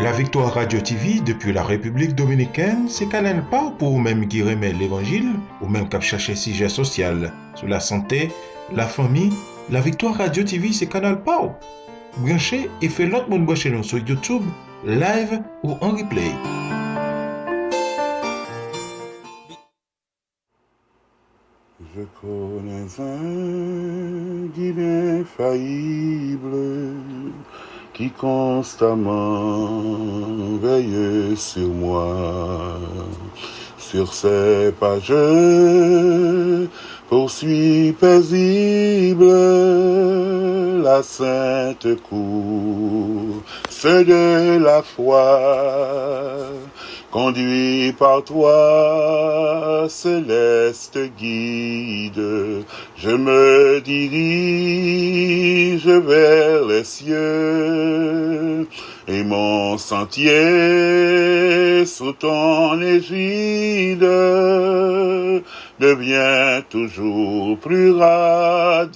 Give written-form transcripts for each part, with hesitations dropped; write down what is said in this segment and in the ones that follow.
La Victoire Radio TV depuis la République Dominicaine, c'est Canal pas pour même qui remet l'évangile ou même cap chercher sujet social sur la santé, la famille. La Victoire Radio TV, c'est Canal pas. Branchez et fait l'autre monde brancher nous sur YouTube, live ou en replay. Je connais un guide infaillible qui constamment veille sur moi. Sur ses pages, je poursuis paisible la sainte course de la foi. Conduit par toi, céleste guide, je me dirige vers les cieux, et mon sentier sous ton égide devient toujours plus radieux.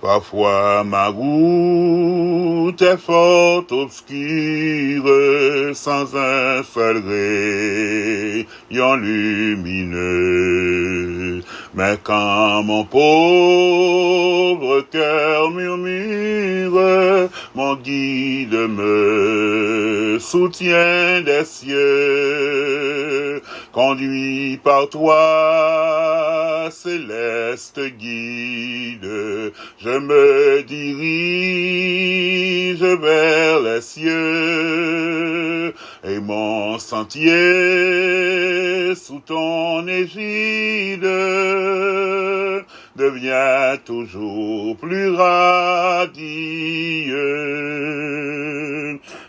Parfois ma route est fort obscure, sans un seul rayon lumineux. Mais quand mon pauvre cœur murmure, mon guide me soutient des cieux. Conduit par toi, céleste guide, je me dirige vers les cieux, et mon sentier sous ton égide devient toujours plus radieux.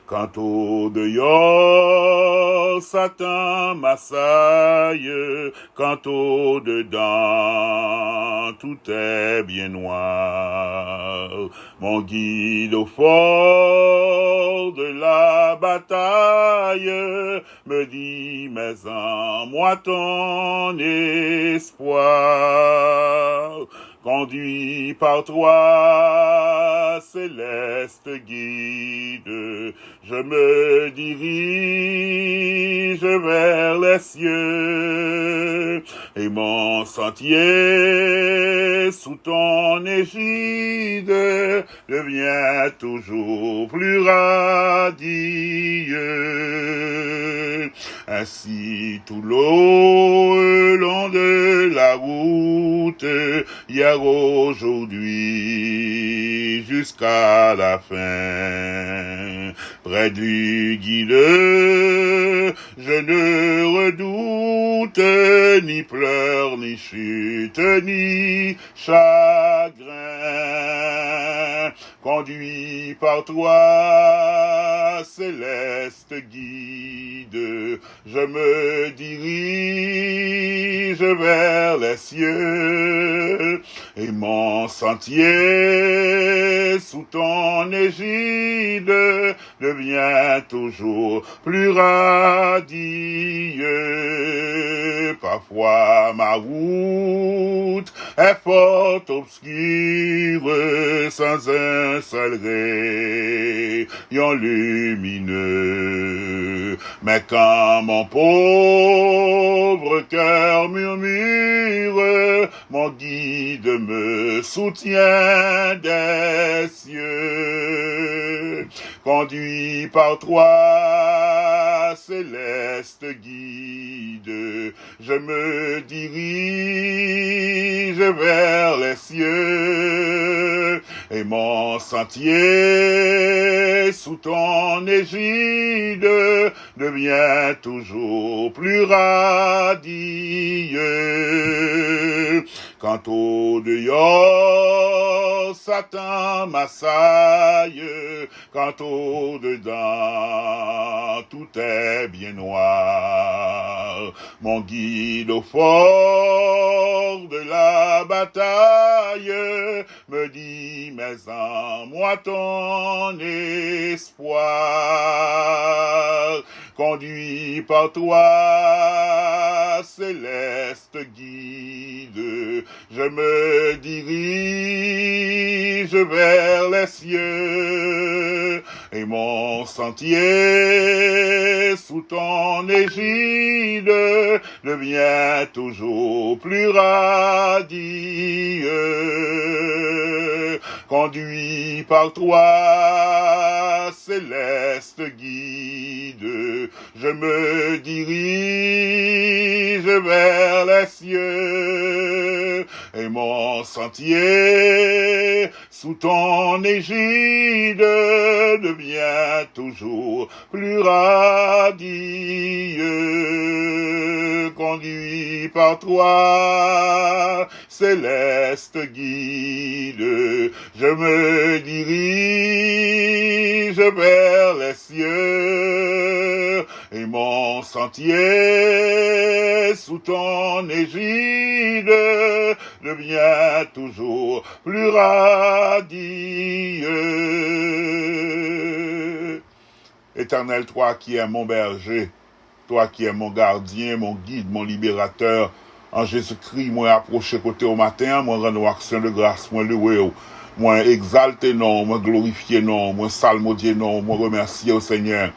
Quant au dehors, Satan m'assaille, quant au dedans, tout est bien noir. Mon guide au fort de la bataille me dit, mets en moi ton espoir. Conduit par toi, céleste guide, je me dirige vers les cieux, et mon sentier sous ton égide devient toujours plus radieux. Ainsi tout le long de la route, hier, aujourd'hui, jusqu'à la fin. Près du guide, je ne redoute ni pleurs, ni chute, ni chagrin. Conduit par toi, céleste guide, je me dirige vers les cieux, et mon sentier sous ton égide devient toujours plus radieux. Parfois ma route est fort obscure, sans un seul rayon lumineux. Mais quand mon pauvre cœur murmure, mon guide me soutient des cieux. Conduit par toi, céleste guide, je me dirige vers les cieux, et mon sentier sous ton égide devient toujours plus radieux. Quant au dehors, Satan m'assaille, quant au dedans, tout est bien noir. Mon guide au fort de la bataille me dit, mets en moi ton espoir. Conduit par toi, céleste guide, je me dirige vers les cieux, et mon sentier sous ton égide devient toujours plus radieux. Conduit par toi, céleste guide, je me dirige vers les cieux, et mon sentier sous ton égide devient toujours plus radieux. Conduit par toi, céleste guide, je me dirige vers les cieux, et mon sentier sous ton égide devient toujours plus radieux. Éternel, toi qui es mon berger, toi qui es mon gardien, mon guide, mon libérateur, en Jésus-Christ, moi approché côté au matin, moi rendre action de grâce, moi louer, moi exalter non, moi glorifier non, moi salmodier non, moi remercier au Seigneur.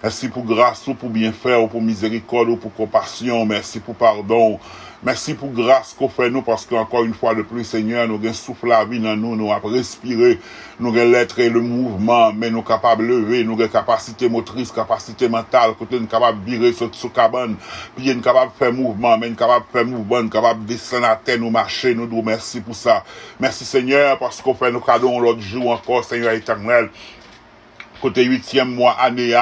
Merci pour grâce, pour bienfait, pour miséricorde, pour compassion, merci pour pardon. Merci pour grâce qu'on fait nous, parce qu'encore une fois de plus, Seigneur, nous avons souffle la vie dans nous, nous avons respiré, nous avons l'être et le mouvement, mais nous sommes capables de lever, nous avons capacité motrice, capacité mentale, côté nous sommes capables de virer sur cabane, puis nous sommes capables de faire mouvement, mais nous sommes capables de faire mouvement, nous sommes capables de descendre à terre, nous marcher, nous disons merci pour ça. Merci Seigneur, parce qu'on fait nos cadeaux l'autre jour encore, Seigneur éternel. Côté 8e mois, année,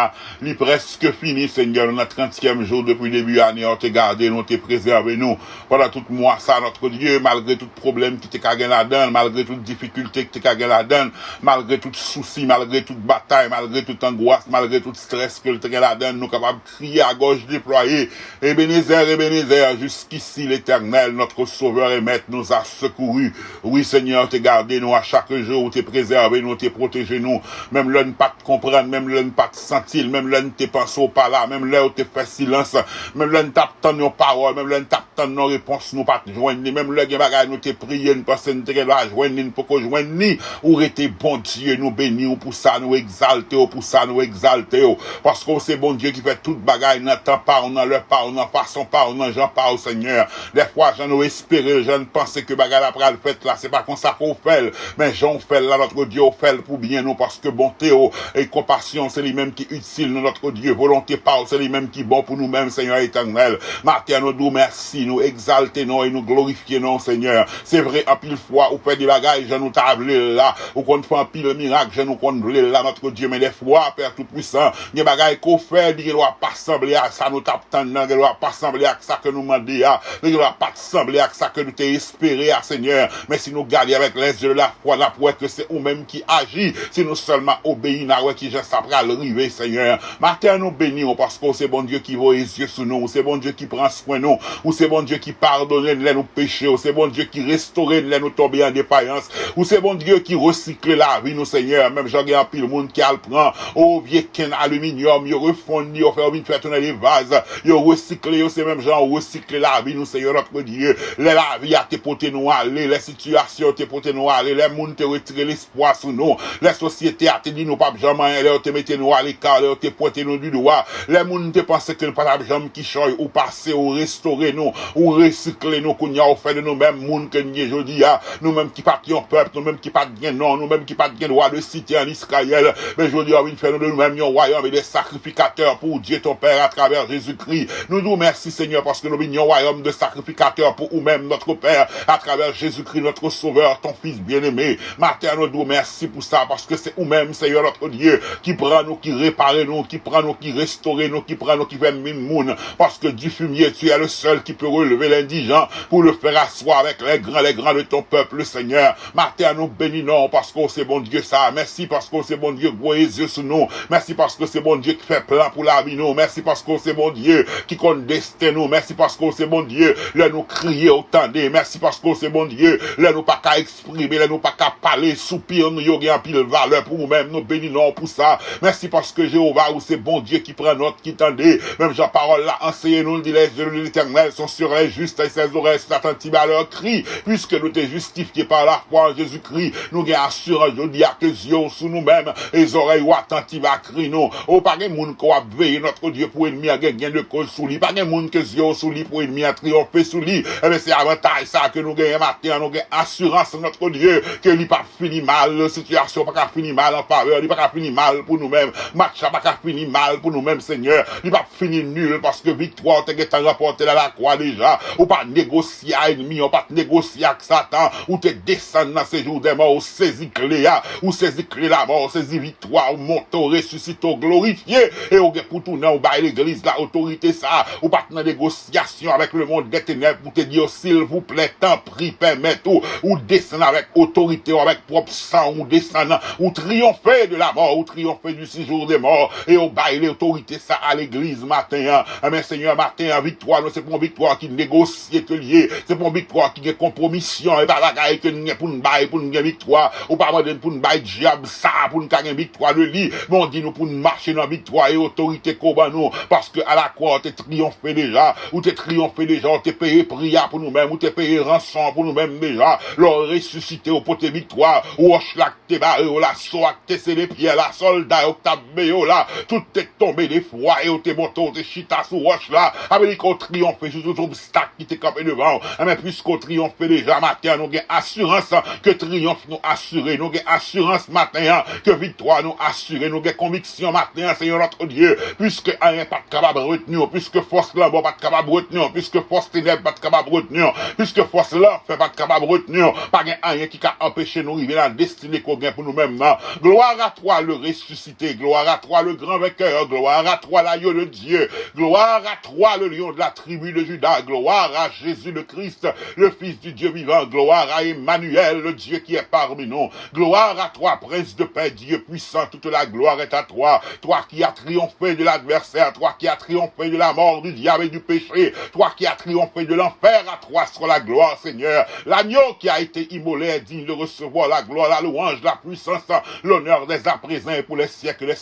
li presque fini, Seigneur, dans notre 30e jour depuis le début de l'année, on t'a gardé, on t'a préservé, nous. Pendant tout mois, ça, notre Dieu, malgré tout problème qui t'est gagné là-dedans, malgré toute difficulté qui t'est gagné là-dedans, malgré tout souci, malgré toute bataille, malgré toute angoisse, malgré tout stress que t'es là-dedans, nous capables de crier à gauche déployée. Ebenezer, jusqu'ici, l'Éternel, notre Sauveur et Maître, nous a secourus. Oui, Seigneur, t'es gardé, nous, à chaque jour, t'es préservé, nous, t'es protégé, nous. Même là, pas de comprendre, même là, pas de sentir, même là, t'es pensé pas là, même là, t'es fait silence, même là, t'attends nos paroles, même là, t'attends nos réponses, nous pas te joindre, même là, nous t'es prié, nous pensons, nous t'es là, joindre, nous pour qu'on joigne, ni, ou était bon Dieu, nous bénir pour ça, nous exalter, pour ça, nous exalter, parce que c'est bon Dieu qui fait toute bagaille, n'attend pas, on n'en leur pas, on n'en façon pas, on n'en j'en pas au Seigneur. Des fois, j'en ai espéré, je ne pensais que bagaille après le fait là, c'est pas comme ça qu'on fait, mais j'en fais là, notre Dieu, fait pour bien nous, parce que bonté, et compassion, c'est les mêmes qui utiles notre Dieu. Volonté parle, c'est les mêmes qui bon pour nous-mêmes, Seigneur éternel. Matin, nous nous merci, nous exalter nous et nous glorifier nous, Seigneur. C'est vrai, en pile fois, ou fait des bagages, je nous tablé là, ou qu'on fait un pile miracle, je nous contrôle là, notre Dieu, mais des fois, Père Tout-Puissant, des bagages qu'on fait, il ne doit pas sembler à ça, nous t'attendons, il ne doit pas sembler à ça que nous demandons, il ne doit pas sembler à ça que nous t'es espéré, Seigneur. Mais si nous gardons avec les yeux de la foi, la foi que c'est nous-mêmes qui agit, si nous seulement obéissons, qui je saperai à l'arrivée, Seigneur. Matin, nous bénissons parce que c'est bon Dieu qui voit les yeux sur nous, c'est bon Dieu qui prend soin de nous, ou c'est bon Dieu qui pardonne les nos péchés, ou c'est bon Dieu qui restaure les nous tomber en défaillance, ou c'est bon Dieu qui recycle la vie, nous, Seigneur. Même j'en ai un pile monde qui a le prend, au vieux ken aluminium, il refond, il fait tourner les vases, il recycle, c'est même gens recycle la vie, nous, Seigneur, notre Dieu. La vie a te porté nous aller, les situations te porté nous aller, les mondes te retirer l'espoir sur nous, les sociétés a te dit nous pas jamais, là te mettez nous à l'écart, là te pointer nous du doigt, les gens te pensent que nous pas de jambe qui choy ou passer ou restaurer nous ou recycler nous qu'on y a fait de nous mêmes monde que nous aujourd'hui nous mêmes qui pas qui ont peuple, nous mêmes qui pas de non, nous mêmes qui pas de droit de cité en Israël, mais aujourd'hui on vient faire de nous mêmes un royaume et des sacrificateurs pour Dieu ton Père à travers Jésus-Christ. Nous nous merci Seigneur parce que nous venons un royaume de sacrificateurs pour nous-mêmes notre Père à travers Jésus-Christ notre Sauveur, ton Fils bien-aimé. Matin nous nous merci pour ça parce que c'est nous-mêmes Seigneur notre Dieu qui prend nous, qui répare nous, qui prend nous, qui restaure nous, qui prend nous, qui fait mine moun, parce que du fumier tu es le seul qui peut relever l'indigent pour le faire asseoir avec les grands de ton peuple Seigneur. Matin nous bénissons parce que c'est bon Dieu ça, merci parce que c'est bon Dieu qui voit les yeux sur nous, merci parce que c'est bon Dieu qui fait plan pour la vie nous, merci parce que c'est bon Dieu qui compte destin nous, merci parce que c'est bon Dieu là nous crier autant de, merci parce que c'est bon Dieu là nous pas qu'à exprimer, là nous pas qu'à parler, soupir nous y a pile valeur pour nous-mêmes, nous bénissons pour ça. Merci parce que Jéhovah, ou c'est bon Dieu qui prend note, qui tendait. Même Jean parole là, enseignez-nous, dit les yeux de l'Éternel sont sur les justes et ses oreilles sont attentives à leur cri. Puisque nous t'es justifiés par la foi en Jésus-Christ, nous gagnons assurance, je dis à que yeux sous nous-mêmes, et les oreilles ou attentives à cri nous. Oh, pas de monde qui va veiller notre Dieu pour ennemi à gain de cause sous lui. Pas de monde que yeux sous lui pour ennemi à triompher sous lui. Eh bien, c'est avantage ça que nous gagnons matin, nous gagnons assurance notre Dieu, que lui pas fini mal, la situation pas fini mal en faveur, lui pas fini mal pour nous-mêmes, match pas fini mal pour nous-mêmes, Seigneur. Lui pas fini nul parce que victoire t'es rapporté dans la croix déjà. Ou pas négocier à ennemi, ou pas négocier avec Satan, ou te descendre dans ces jours des morts, ou saisir clé, ou saisir clé la mort, saisir victoire, ou monter, ressusciter, glorifier, et ou pour tourner au bas l'église, la autorité ça, ou pas dans négociation avec le monde des ténèbres, pour te dire, s'il vous plaît, tant prie, permet tout, ou descendre avec autorité, ou avec propre sang, ou descendre, ou triompher de la mort, ou triompher du séjour des morts, et au bas l'autorité ça à l'église matin, mais Seigneur, matin, victoire, c'est pour une victoire qui négocie, que lié, c'est pour une victoire qui est compromission, et pas la gaille que nous pour nous bailler, pour nous gagner victoire, ou pas pour nous bailler diable, ça, pour nous gagner victoire, le lit, mais on dit nous pour nous marcher dans la victoire et autorité qu'on nous, parce que à la croix, t'es triomphé déjà, ou t'es triomphé déjà, ou t'es payé prière pour nous-mêmes, ou t'es payé rançon pour nous-mêmes déjà, leur ressuscité au poté victoire, ou au schlac t'es barré, ou la soie t'es c'est les pieds, la soldat, ou t'as béo là, tout est tombé des froids, et ou t'es moto, t'es chita sous roche là, avec qu'on triomphe sur tout obstacle qui t'est campé devant, mais puisqu'on triomphe déjà matin, nous avons assurance que triomphe nous assuré, nous avons assurance matin que victoire nous assuré, nous avons conviction matin, Seigneur notre Dieu, puisque rien pas capable de retenir, puisque force là pas capable de retenir, puisque force ténèbres pas capable de retenir, puisque force là fait pas capable de retenir, pas rien qui a empêché nous arriver à la destinée qu'on gagne pour nous-mêmes. Gloire à toi le ressuscité, gloire à toi le grand vainqueur, gloire à toi l'agneau de Dieu, gloire à toi le lion de la tribu de Judas, gloire à Jésus le Christ, le Fils du Dieu vivant, gloire à Emmanuel, le Dieu qui est parmi nous, gloire à toi, Prince de paix, Dieu puissant, toute la gloire est à toi, toi qui as triomphé de l'adversaire, toi qui as triomphé de la mort, du diable et du péché, toi qui as triomphé de l'enfer, à toi soit la gloire, Seigneur, l'agneau qui a été immolé est digne de recevoir la gloire, la louange, la puissance, l'honneur des à présent et pour les siècles,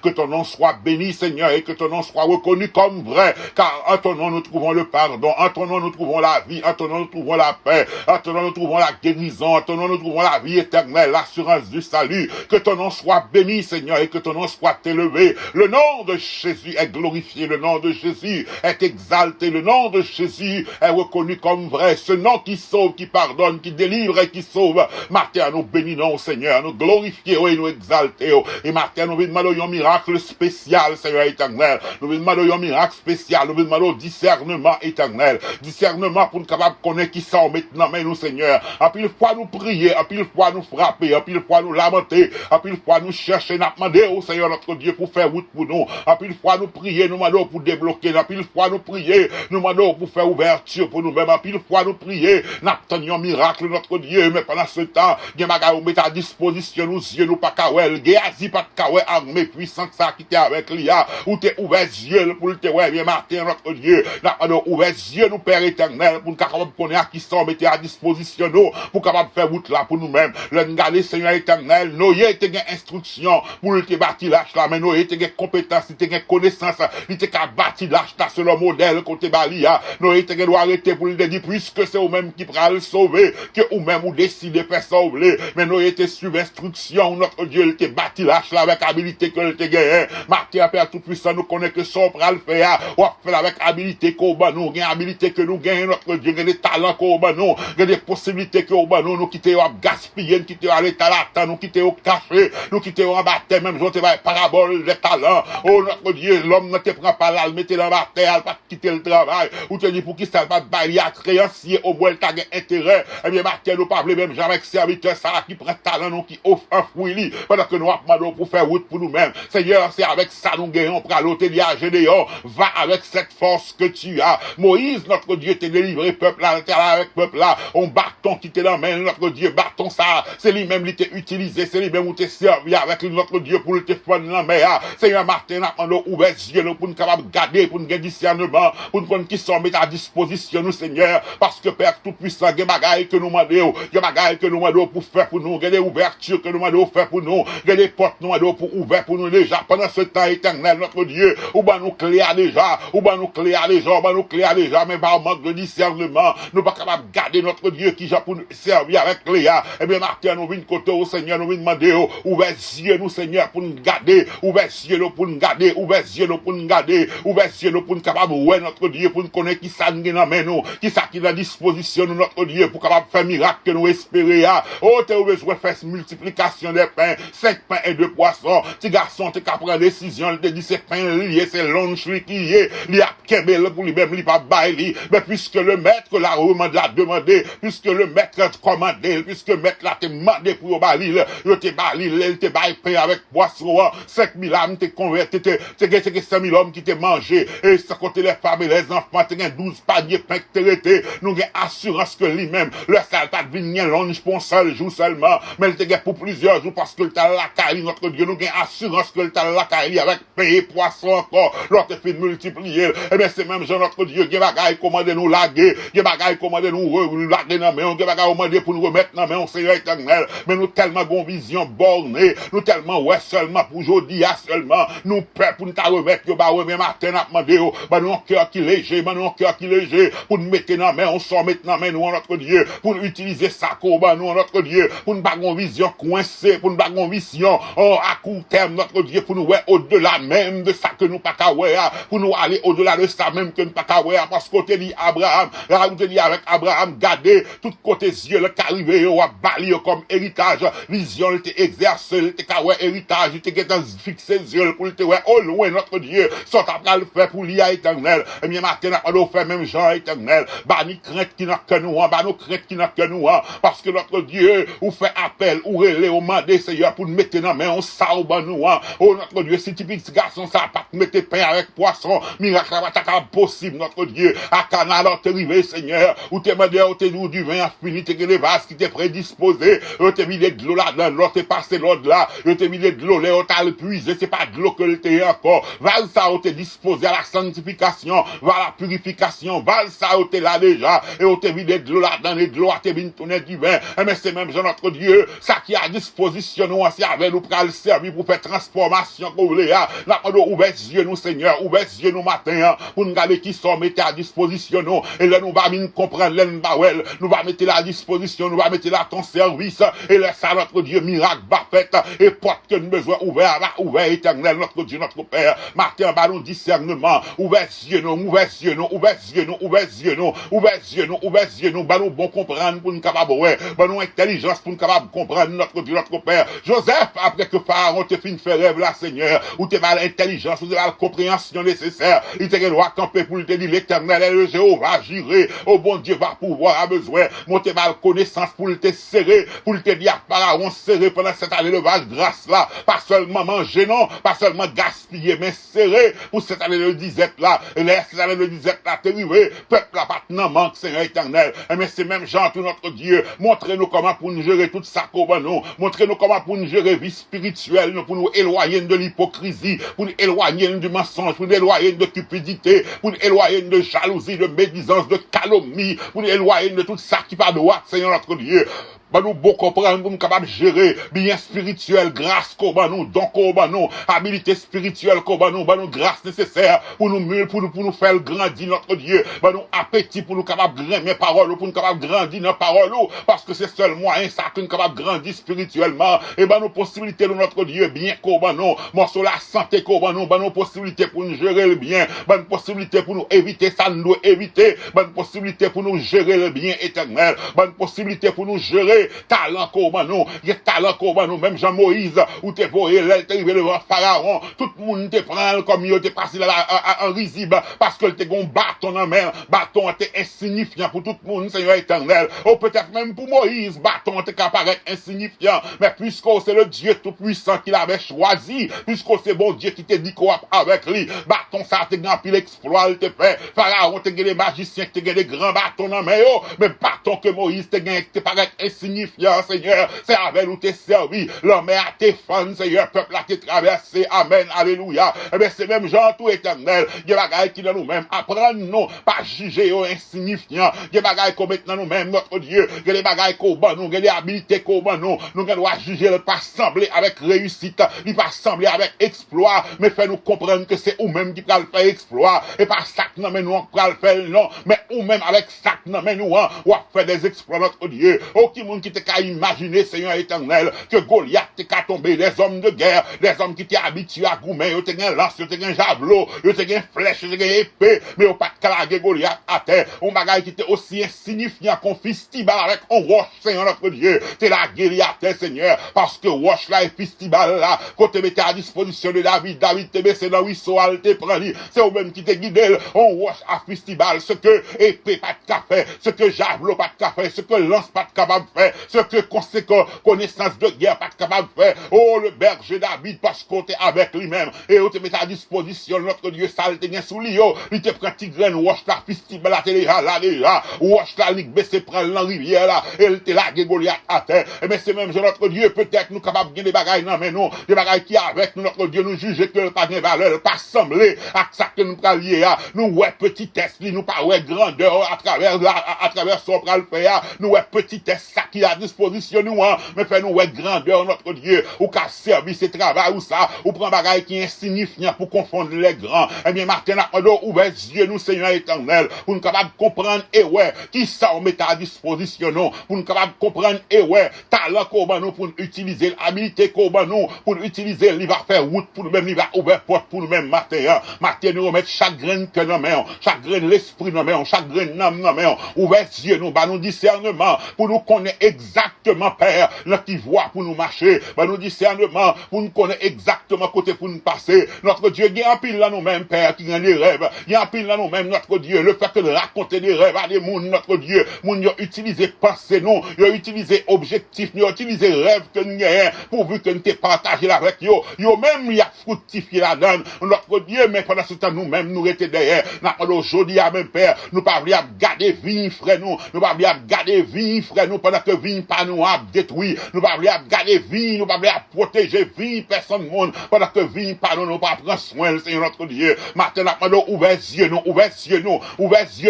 que ton nom soit béni, Seigneur, et que ton nom soit reconnu comme vrai, car en ton nom nous trouvons le pardon, en ton nom nous trouvons la vie, en ton nom nous trouvons la paix, en ton nom nous trouvons la guérison, en ton nom nous trouvons la vie éternelle, l'assurance du salut, que ton nom soit béni, Seigneur, et que ton nom soit élevé. Le nom de Jésus est glorifié, le nom de Jésus est exalté, le nom de Jésus est reconnu comme vrai, ce nom qui sauve, qui pardonne, qui délivre et qui sauve. Matin, nous bénissons, Seigneur, nous glorifions et nous exaltons, et matin, nous demandons un miracle spécial, Seigneur éternel, nous demandons un miracle spécial, nous demandons discernement éternel, discernement pour nous capables de connaître qui sont maintenant, mais nous, Seigneur, à pile fois nous prier, à pile fois nous frapper, à pile fois nous lamenter, à pile fois nous chercher, nous demander au Seigneur notre Dieu pour faire route pour nous, à pile fois nous prier, nous demandons pour débloquer, à pile fois nous prier, nous demandons pour faire ouverture pour nous-mêmes, à pile fois nous prier, nous attendons un miracle notre Dieu, mais pendant ce temps, il y a met à disposition nous yeux, nous pas kawel, Géasi pas kawel, armée puissante ça qui était avec l'IA, ou t'es ouvert yeux pour te ouais, bien matin notre Dieu, nous ouvert yeux nous Père éternel, pour nous capable connaître qui sont mettés à disposition nous, pour capable faire route là pour nous-mêmes, le regarder Seigneur éternel, nous y te gain instruction, pour te bâtir l'âge là, mais nous y te gain compétence, te gain connaissance, il te qu'à bâtir l'âge là selon modèle côté balia, nous y te gain doit arrêter pour le dire, puisque c'est vous-même qui pourra le sauver, que vous-même vous décidez de faire sauver, mais nous y te suivre instruction, notre Dieu, il te bâtir l'âge là avec habilité que le te gagne, Martin Père tout puissant, nous connaît que son pral faire, ou faire avec habilité qu'on bat nous, gain habilité que nous gagnons, notre Dieu, gain des talents qu'on bat nous, gain des possibilités qu'on bat nous quitter à gaspiller, nous quitter à l'état latent, nous quitter au café, nous quitter en baptême, même je te vais parabole des talents, oh notre Dieu, l'homme ne te prend pas là, le mettez dans la terre, pas quitter le travail, ou te dit pour qui ça va bailler à créancier, au moins t'as intérêt, eh bien Martin nous parle même jamais avec serviteur ça qui prend talent, nous qui offre un fruit, pendant que nous appelons pour faire route pour nous-mêmes, Seigneur, c'est avec ça nous gagnons, pour l'hôtel à Gédéon, va avec cette force que tu as, Moïse, notre Dieu, t'es délivré, peuple là, t'es là avec peuple là, on bâton qui t'est dans la main, notre Dieu, bâton ça, c'est lui-même qui t'est utilisé, c'est lui-même où t'es servi avec notre Dieu pour le te faire dans la main, Seigneur Martin, on a ouvert les yeux, pour nous capables garder, pour nous gagner discernement, pour nous connaître qui sont mis à disposition, nous, Seigneur, parce que Père Tout-Puissant, il y a des bagailles que nous demandons, il y a des bagailles que nous demandons pour faire pour nous, il y a des ouvertures que nous demandons pour faire pour nous, il que les portes nous pour ouvert pour nous déjà, pendant ce temps éternel, notre Dieu, ou ben nous clair déjà, ou ben nous clair déjà, ou ben nous clair déjà, mais par manque de discernement, nous pas capables de garder notre Dieu qui j'ai pour nous servir avec Léa. Eh bien, Martin, nous venons côté au Seigneur, nous venons demander, ouvert yeux nous, Seigneur, pour nous garder, ouvert yeux nous pour nous garder, ouvert yeux nous pour nous garder, ouvert yeux nous pour nous capable, ouais, notre Dieu, pour nous connaître qui ça nous dans nous, qui ça qui est à disposition de notre Dieu, pour capable faire miracle que nous espérer. Oh, t'es besoin de faire multiplication des pains, 5 pains et 2 poissons. Petit garçon, t'es qu'à prendre décision, il te dit c'est pain lié, c'est lunch qui est, il a kebel pour lui-même, il pas bailler. Mais puisque le maître l'a demandé, puisque le maître a commandé, puisque le maître l'a demandé pour balil, il te balil, il te baille pain avec poisson, 5000 âmes, t'es converti, t'es 5000 hommes qui t'es mangé, et ça côté les femmes et les enfants, t'es 12 paniers pain que t'es resté, nous avons assurance que lui-même, le sale pas de venir lunch pour un seul jour seulement, mais il te pour plusieurs jours parce que le tal la caille, notre Dieu, nous avons assurance que le tal la caille avec pain poisson encore, l'autre fait multiplier, et bien c'est même Jean notre Dieu, qui bagaille commandé nous laguer, qui bagaille commandé nous laguer dans main, qui bagaille commandé pour nous remettre dans main, on Seigneur éternel, mais nous tellement gon vision bornée, nous tellement ouais seulement pour aujourd'hui seulement, nous prêts pour nous ta remettre, yo ba ouais matin n'a demandé, bah nous un cœur qui léger, bah nous un cœur qui léger, pour nous mettre dans main, on sort maintenant main nous notre Dieu, pour nous utiliser ça bah nous notre Dieu, pour nous pas gon vision coincée, pour nous pas gon vision à court terme notre Dieu, pour nous ouais au-delà même de ça que nous pas ka ouais, pour nous aller au-delà de ça même que nous pas ka ouais, parce qu'on te dit Abraham, on te dit avec Abraham, gardez tout côté yeux le qu'arrivé ou à bali comme héritage, vision il te exerce, il te ka ouais héritage, il te get fixé yeux pour te ouais au loin notre Dieu, soit après le faire pour l'IA éternel, et bien matin on fait même Jean éternel, bah ni crainte qui n'a que nous, bah nous crainte qui n'a que nous, parce que notre Dieu ou fait appel ou relais au mandé Seigneur pour nous mettre dans main on ça au ban nous, oh notre Dieu c'est typique ce garçon ça pas mettre pain avec poisson, miracle pas possible notre Dieu, à canal on te rivé Seigneur, ou te mandé ou te du vin infini, te les vases qui t'est prédisposé, ou te mis de l'eau là dedans, l'eau te passé l'eau là, ou te mis de l'eau là, ou t'as le puisé, c'est pas de l'eau que t'es encore, val ça ou te disposé à la sanctification, va la purification, val ça ou te là déjà, et ou te mis de l'eau là dedans, et de l'eau à te mis tourner du vin, mais c'est même Jean notre Dieu, ça qui a à disposition nous aussi avec nous pour le servir, pour faire transformation qu'on voulait, là, on ouvert yeux nous Seigneur, ouvert yeux nous matin, pour nous garder qui sont mettés à disposition nous, et là nous va comprendre l'enbawel, nous va mettre à disposition, nous va mettre là ton service, et là ça notre Dieu miracle va fait, et porte que nous besoin ouvert éternel notre Dieu notre Père, matin ballon discernement, ouvert yeux nous, ouvert yeux nous, ouvert yeux nous, ouvert yeux nous, ouvert yeux nous, ouvert yeux nous, ballon bon comprendre pour nous capable ouais, ballon intelligence pour nous capable comprendre notre Dieu notre Père. Joseph après que Pharaon te fin faire rêve là Seigneur, ou te va l'intelligence, ou te va la compréhension nécessaire, il te doit camper pour te dire l'éternel et le Jéhovah j'irai, oh bon Dieu va pouvoir à besoin, monter mal connaissance pour te serrer, pour te dire Pharaon serré pendant cette année de vache grâce là, pas seulement manger non, pas seulement gaspiller, mais serré pour cette année de disette là, et là cette année de disette là t'es arrivé, peuple là maintenant manque Seigneur éternel, mais c'est même Jean tout notre Dieu, montrez-nous comment pour nous gérer tout ça comme nous, montrez-nous comment pour nous gérer vie spirituelle, pour nous éloigner de l'hypocrisie, pour nous éloigner du mensonge, pour nous éloigner de cupidité, pour nous éloigner de jalousie, de médisance, de calomnie, pour nous éloigner de tout ça qui part de droite, Seigneur notre Dieu. Bah nous bon comprendre, nous capables de gérer bien spirituel, grâce qu'on nous, donc qu'on nous, habilité spirituelle qu'on nous, bah nous grâce nécessaire pour nous faire grandir notre Dieu, bah nous appétit pour nous capables de grandir paroles, pour nous capables de grandir dans parole, parce que c'est seul moyen ça que nous capables de grandir spirituellement, et bah nos possibilités de notre Dieu, bien qu'on nous, morceau la santé qu'on nous, bah nos possibilités pour nous gérer le bien, bah nos possibilités pour nous éviter ça, nous doit éviter, bah nos possibilités pour nous gérer le bien éternel, bah nos possibilités pour nous gérer talent comme nous, il y a talent comme nous, même Jean-Moïse, où t'es voyé, là, t'es arrivé devant Pharaon, tout le monde te prend comme il t'es passé là, en risible, parce que t'es gon bâton en main, bâton t'es insignifiant pour tout le monde, Seigneur éternel, ou peut-être même pour Moïse, bâton t'es qu'à paraître insignifiant, mais puisque c'est le Dieu tout-puissant qui l'avait choisi, puisque c'est bon Dieu qui t'a dit qu'on avec lui, bâton ça t'es grand pile exploit, t'es fait, Pharaon t'es des magiciens, t'es des grands bâtons en main, mais bâton que Moïse t'es paraître insignifiant, insignifiant, Seigneur. C'est avec nous t'es servi. L'homme à tes fans, Seigneur, peuple à t'es traversé. Amen, alléluia. Eh bien, c'est même Jean tout éternel. Il y a des bagailles qui dans nous-mêmes. Apprendre-nous, pas juger aux insignifiants. Il y a des bagailles qu'on met dans nous-mêmes, notre Dieu. Il y a des bagailles qu'on bat nous, il y a des habilités qu'on bat nous. Nous devons juger, ne pas sembler avec réussite, ne pas sembler avec exploit, mais faire nous comprendre que c'est nous-mêmes qui pourrons faire exploit. Et pas ça que nous, nous pourrons faire non, mais nous-mêmes avec ça que nous, on va faire des exploits, notre Dieu. Aucun monde qui t'a imaginer, Seigneur éternel, que Goliath t'a tombé, des hommes de guerre, des hommes qui étaient habitués à goumer, ils étaient un lance, ils étaient un javelot, ils étaient une flèche, ils étaient une épée, mais ils pas clagué Goliath à terre. Un bagage qui était aussi insignifiant qu'on festival avec un roche, Seigneur notre Dieu. T'es la guéri à terre, Seigneur, parce que roche là et festival là, quand tu mettais à disposition de David te baissé dans ruisseau, te prenait. C'est eux-mêmes qui te guidé, on roche à festival, ce que épée pas de café, ce que javelot pas de café, ce que lance pas de capable de faire, ce que conséquent, connaissance de guerre pas de capable de faire. Oh, le berger David, parce qu'on était avec lui-même, et on te met à disposition, notre Dieu, ça te gagne sous l'io, il te prend tigre, roche la festival là, déjà, roche la ligue baissé, prend la rivière là, et il te la Goliath à terre. Et mais c'est même, notre Dieu, peut-être nous capables de gagner des bagailles, non, mais non, des bagailles qui avec nous, notre Dieu, nous juger que le pas de valeur, pas semblé à ça que nous pralions, nous, ouais, petitesse, nous pas, ouais, grandeur, à travers son pral faire, nous, ouais, petitesse, ça qui est à disposition, nous, mais fait nous, ouais, grandeur, notre Dieu, ou qu'à servir ce travail, ou ça, ou prend bagaille qui est insignifiant pour confondre les grands. Eh bien, Martin, ouvert les yeux, nous, Seigneur éternel, pour nous capables de comprendre, et ouais, qui ça on met à disposition, nous, pour nous capables de comprendre, et ouais, talent qu'on nous, pour nous utiliser, l'habilité qu'on nous, pour nous utiliser, il va faire route pour nous-mêmes, il va ouvrir porte pour nous-mêmes, Martin, Martin, nous remettre chaque grain que nous mettons, chaque grain l'esprit nous mettons, chaque grain nous mettons, ouvert les yeux, nous, bah, nous discernement, pour nous connaître exactement, Père, notre qui voit pour nous marcher, bah, nous discernement, pour nous connaître exactement côté pour nous passer, notre Dieu, il y a un pile là nous-mêmes, Père, qui a des rêves, il y a un pile là nous-mêmes, notre Dieu, le fait que de raconter des rêves à des mondes, notre Dieu, moun yo utilisé pensée, non, yo utilisé objectif, yo utilisé rêve que nous avons, pourvu que nous t'ai partagé avec yo même y a fructifié la donne, notre Dieu, mais pendant ce temps, nous-mêmes, nous étions derrière, aujourd'hui, à même Père, nous pas voulu garder vie, frère, nous pas voulu garder vie, frère, nous, pendant que vie, pas nous a détruit, nous pas voulu garder vie, nous pas voulu protéger vie, personne monde, pendant que vie, pas nous pas prendre soin, Seigneur notre Dieu, maintenant, ouvert les yeux,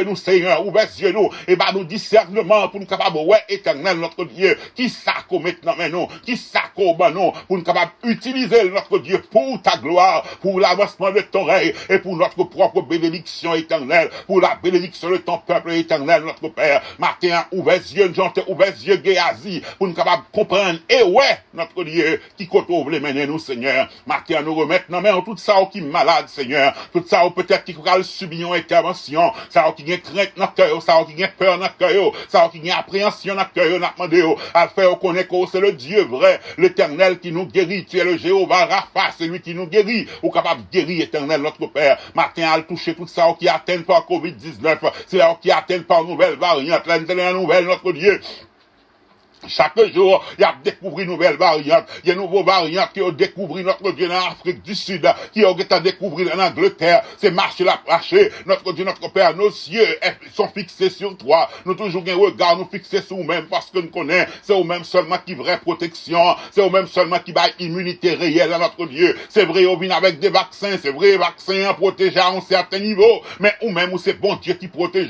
nous, Seigneur, ouvert les yeux, nous, et bah, nous discernement, pour nous capables, ouais, éternel, notre Dieu, qui ça qu'on met dans nous, qui ça qu'on bat nous, pour nous capables utiliser notre Dieu pour ta gloire, pour l'avancement de ton règne, et pour notre propre bénédiction éternelle, pour la bénédiction de ton peuple éternel, notre Père. Matin, ouvert les yeux, j'entends, ouvert les yeux, Géasi, pour nous capables comprendre, et ouais, notre Dieu, qui côtoie les mener nous, Seigneur. Matin, nous remettre dans main tout ça qui est malade, Seigneur, tout ça peut-être qui va subir une intervention, ça qui a crainte dans le cœur, ça qui a peur dans le cœur, ça qui a appréhension dans le cœur, n'a demandé à faire connaître que c'est le Dieu vrai, l'éternel qui nous guérit, tu es le Jéhovah Rapha, c'est lui qui nous guérit, ou capable de guérir éternel notre Père. Matin, à toucher tout ça qui atteint par COVID-19, c'est là qui atteint par nouvelle variante, la nouvelle notre Dieu. Chaque jour, il y a découvert une nouvelle variante. Il y a une nouvelle variante qui a découvert notre Dieu en Afrique du Sud, qui a découvert en Angleterre. C'est marché la marché. Notre Dieu, notre Père, nos yeux sont fixés sur toi. Nous toujours un regard nous fixés sur nous-mêmes parce que nous connaissons. C'est nous-mêmes seulement qui vraie protection. C'est nous-mêmes seulement qui va immunité réelle à notre Dieu. C'est vrai, on vient avec des vaccins. C'est vrai, vaccins protégent à un certain niveau. Mais nous-mêmes, c'est bon Dieu qui protège,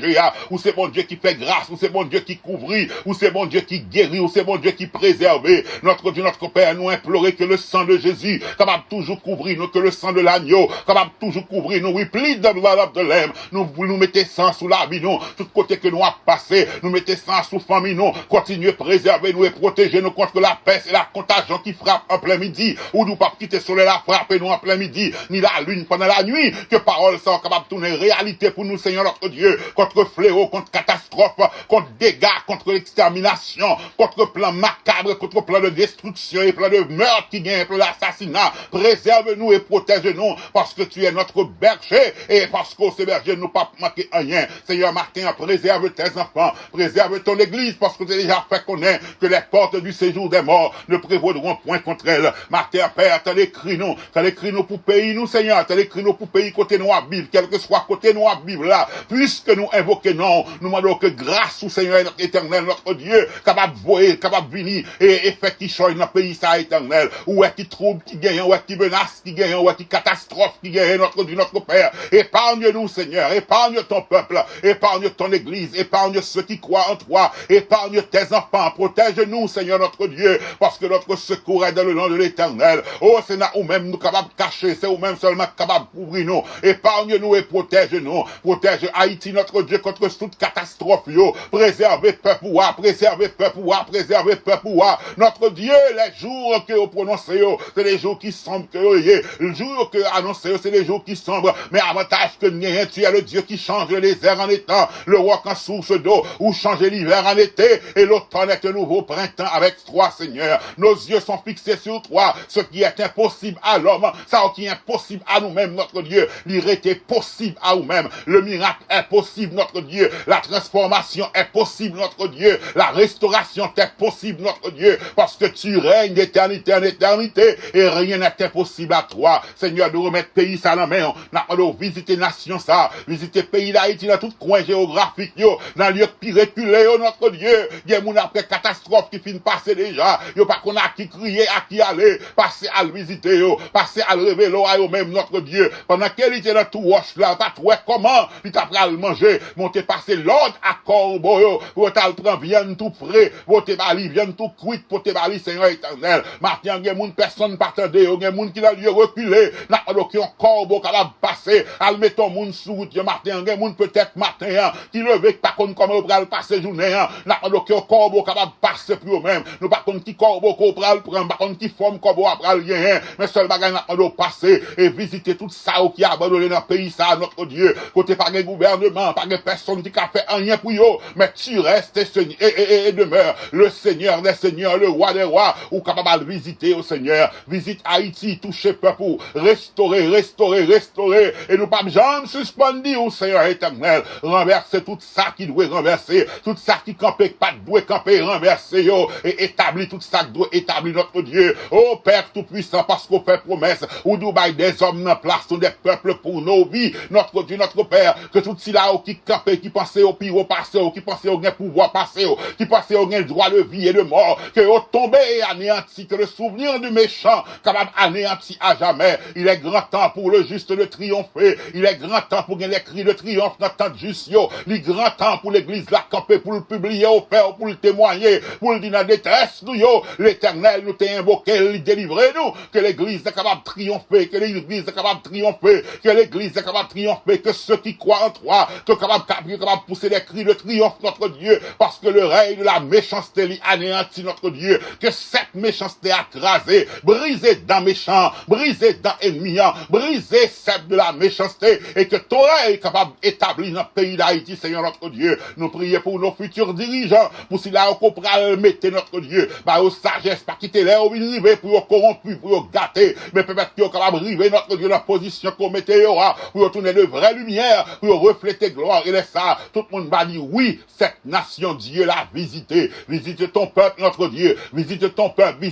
ou c'est bon Dieu qui fait grâce, ou c'est bon Dieu qui couvre, ou c'est bon Dieu qui guérit, c'est bon Dieu qui préserve. Notre Dieu, notre Père, nous implorer que le sang de Jésus, capable toujours couvrir nous, que le sang de l'agneau, capable toujours couvrir nous. We plead the blood of the Lamb. Nous mettez sang sous l'habit, nous, tout côté que nous a passé, nous mettez sang sous famille, nous, continuez à préserver nous et protéger nous contre la peste et la contagion qui frappe en plein midi, ou nous pas quitter soleil la frapper nous en plein midi, ni la lune pendant la nuit, que paroles sont capables de tourner réalité pour nous, Seigneur notre Dieu, contre fléau, contre catastrophe, contre dégâts, contre l'extermination, contre plan macabre, contre plan de destruction et plan de meurtre qui vient, plan d'assassinat. Préserve-nous et protège-nous parce que tu es notre berger et parce qu'au ce berger nous pas manquer rien. Seigneur Martin, préserve tes enfants, préserve ton église parce que tu as déjà fait connaître que les portes du séjour des morts ne prévaudront point contre elle. Martin, Père, t'as écrit nous pour pays nous, Seigneur, t'as écrit nous pour pays côté nous à Bible, quel que soit côté nous à Bible là, puisque nous invoquons, nous demandons que grâce au Seigneur notre éternel, notre Dieu, capable de et capable venir et fait qui change dans le pays ça éternel. Ou est qui trouble qui gagne, ou est qui menace qui gagne, ou est qui catastrophe qui gagne notre Dieu, notre Père. Épargne-nous, Seigneur, épargne ton peuple, épargne ton église, épargne ceux qui croient en toi, épargne tes enfants, protège-nous, Seigneur notre Dieu, parce que notre secours est dans le nom de l'Éternel. Oh, c'est nous même nous capables de cacher, c'est nous-mêmes seulement capables de couvrir nous. Épargne-nous et protège-nous. Protège Haïti, notre Dieu, contre toute catastrophe, yo. Préservez peuple, préservez peuple, préservez peuple, notre Dieu, les jours que vous prononcez, c'est les jours qui semblent que vous ayez. Les jours que vous annoncez, c'est les jours qui semblent. Mais avantage que rien, tu es le Dieu qui change les airs en étant, le roi en source d'eau, ou changer l'hiver en été, et l'automne est un nouveau printemps avec toi, Seigneur. Nos yeux sont fixés sur toi. Ce qui est impossible à l'homme, ça qui est impossible à nous-mêmes, notre Dieu, l'irrité possible à nous-mêmes. Le miracle est possible, notre Dieu. La transformation est possible, notre Dieu. La restauration est possible, notre Dieu, parce que tu règnes d'éternité en éternité, et rien n'est impossible à toi. Seigneur, nous remettre pays ça la main. Nous visiter nation ça, visiter pays d'Haïti dans tout coin géographique, yo, dans lieu qui reculé, notre Dieu. Il y a mon après catastrophe qui finit passer déjà. Yo, pas qu'on a qui crier, à qui aller, passer à le visiter, yo, passer à le révéler à eux même, notre Dieu. Pendant qu'elle était dans tout roche là, pas trouvé comment, il t'a pris à le manger, monter passer l'ordre à corbeau, yo, pour t'al prendre, vienne tout frais, pour te bali, vienne tout cuit, pour te bali, Seigneur éternel. Maintenant, il y a moun personne partendé, il y a moun qui l'a lieu reculé, n'a pas d'aucun corbeau capable de passer, al metton moun sous route, matin, il y a moun peut-être matin, qui levé, pas contre comment on va passer journée, n'a pas d'aucun corbeau capable de passer plus au même, nous pas contre qui corbeau qu'on pral prendre, pas contre qui forme corbeau après rien, mais seul bagage n'a pas de passer, et visiter tout ça qui a abandonné dans le pays, ça, notre Dieu, côté pas de gouvernement, pas de personne qui a fait rien pour eux, mais tu restes et demeure le Seigneur des seigneurs, le roi des rois, ou capable de visiter au Seigneur, visite Haïti, toucher peuple, restaurer, et nous pas jamais suspendu au Seigneur éternel, renverser tout ça qui doit renverser, tout ça qui campait, pas doit camper, renverser, et établir tout ça qui doit établir notre Dieu, oh Père tout-puissant, parce qu'on fait promesse, ou nous bail des hommes en place, des peuples pour nos vies, notre Dieu, notre Père, que tout cela qui campait, qui pensait au pire, au passé, qui pensait au gain pouvoir passer, qui pensait au gain droit de vie et de mort, que au tombé et anéanti, que le souvenir du méchant, capable anéanti à jamais, il est grand temps pour le juste de triompher, il est grand temps pour gagner les cris de triomphe dans tant de juste, il est grand temps pour l'église la camper, pour le publier au Père, pour le témoigner, pour le dire dans détresse, nous, l'éternel nous t'a invoqué, il délivrer nous, que l'église est capable de triompher, que l'église est capable de triompher, que l'église est capable de triompher, que ceux qui croient en toi, que capable de pousser des cris de triomphe, notre Dieu, parce que le règne de la méchanceté lui anéantit, notre Dieu, que cette méchanceté a crasé, brisé dans méchant, brisé dans ennemi, brisé celle de la méchanceté, et que ton règne est capable d'établir notre pays d'Haïti, Seigneur notre Dieu. Nous prions pour nos futurs dirigeants, pour si là on pourra mettre notre Dieu, bah aux sagesse, pas quitter l'air, au river, pour corrompu, pour gâter, mais peut-être qu'ils sont capables de river notre Dieu, la position qu'on mettait aura, pour retourner de vraie lumière, pour refléter gloire, et laisse ça, tout le monde va dire oui, cette nation, Dieu l'a visité, visite ton peuple, notre Dieu, visite ton peuple,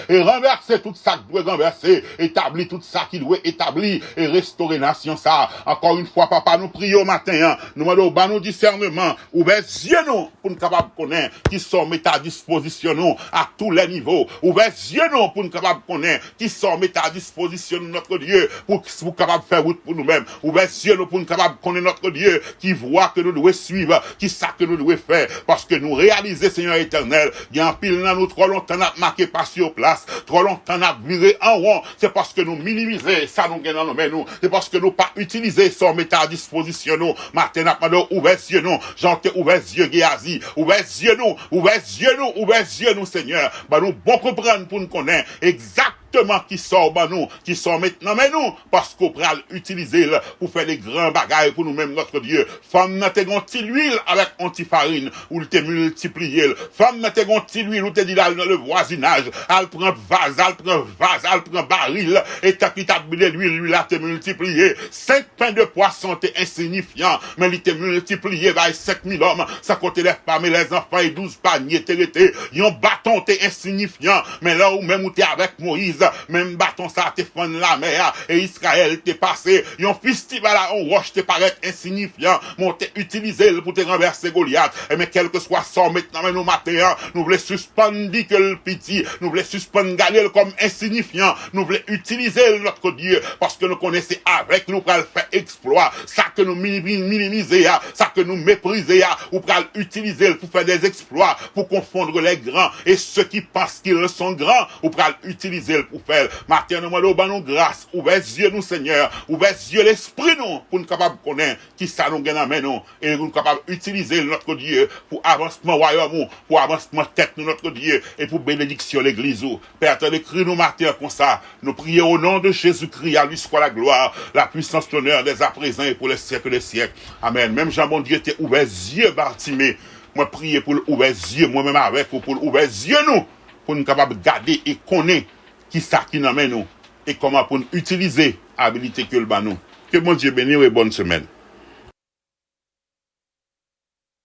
et renverser tout ça qui doit renverser, établir tout ça qui doit établir, et restaurer nation ça. Encore une fois, papa, nous prions au matin, nous demandons nos discernement, ouvrez yeux nous, pour nous capables de connaître, qui sont mis à disposition nous, à tous les niveaux, ouvrez yeux nous, pour nous capables de connaître, qui sont mis à disposition nous, notre Dieu, pour nous capables de faire route pour nous-mêmes, ouvrez yeux nous, pour nous capables de connaître notre Dieu, qui voit que nous devons suivre, qui sait que nous devons faire, parce que nous réaliser, Seigneur éternel, il y a un pile dans nous, trop longtemps n'a marqué pas sur place, trop longtemps n'a viré en rond, c'est parce que nous minimiser, ça nous gagne dans nos mains, nous, c'est parce que nous pas utiliser son méta à disposition, nous, matin n'a pas ouvert yeux nous, j'en ouvert yeux Géasi, ouvert yeux nous, Seigneur, bah nous bon comprendre pour nous connaître exactement qui sort nous, qui sort maintenant mais nous, parce qu'on pourra l'utiliser pour faire des grands bagailles pour nous-mêmes, notre Dieu. Femme n'a te gonti l'huile avec antifarine, ou le te multiplié. Femme n'a te gonti l'huile, ou te dit là dans le voisinage, elle prend vase, elle prend baril, et t'as qui t'a brûlé l'huile a te multiplié. 5 pains de poisson t'es insignifiant, mais il t'est multiplié by 5000 hommes, ça compter les femmes et les enfants et 12 paniers t'es resté. Yon bâton t'es insignifiant, mais là où même où t'es avec Moïse, même bâton ça te fend la mer, et Israël t'est passé, yon festival à on roche te paraît insignifiant, mon t'es utilisé pour te renverser Goliath, et mais quel que soit ça, maintenant, nous matin, nous voulons suspendre que le petit, nous voulons suspendre Galil comme insignifiant, nous voulons utiliser notre Dieu, parce que nous connaissons avec nous pour le faire exploit, ça que nous minimiser, ça que nous mépriser, ou pour utiliser pour faire des exploits, pour confondre les grands, et ceux qui pensent qu'ils sont grands, ou pour utiliser pour faire. Matin, nous demandons nous grâce, ouvrez les yeux nous Seigneur, ouvrez les yeux l'esprit nous, pour nous capables de connaître qui ça nous gagne à nous, et nous capables d'utiliser notre Dieu pour avancement royaume, pour avancement tête de notre Dieu, et pour bénédiction l'église. Père, tu écrit nous matin comme ça, nous prions au nom de Jésus-Christ, à lui soit la gloire, la puissance, l'honneur dès à présent et pour les siècles des siècles. Amen. Même Jean, mon Dieu, t'es ouvert les yeux, Bartimée. Moi, prier pour ouvrir les yeux, moi-même avec, pour ouvrir les yeux, nous, pour nous capables de garder et connaître qui ça qui nous amène nous, et comment pour nous utiliser l'habilité que le ban nous. Que mon Dieu bénisse et bonne semaine.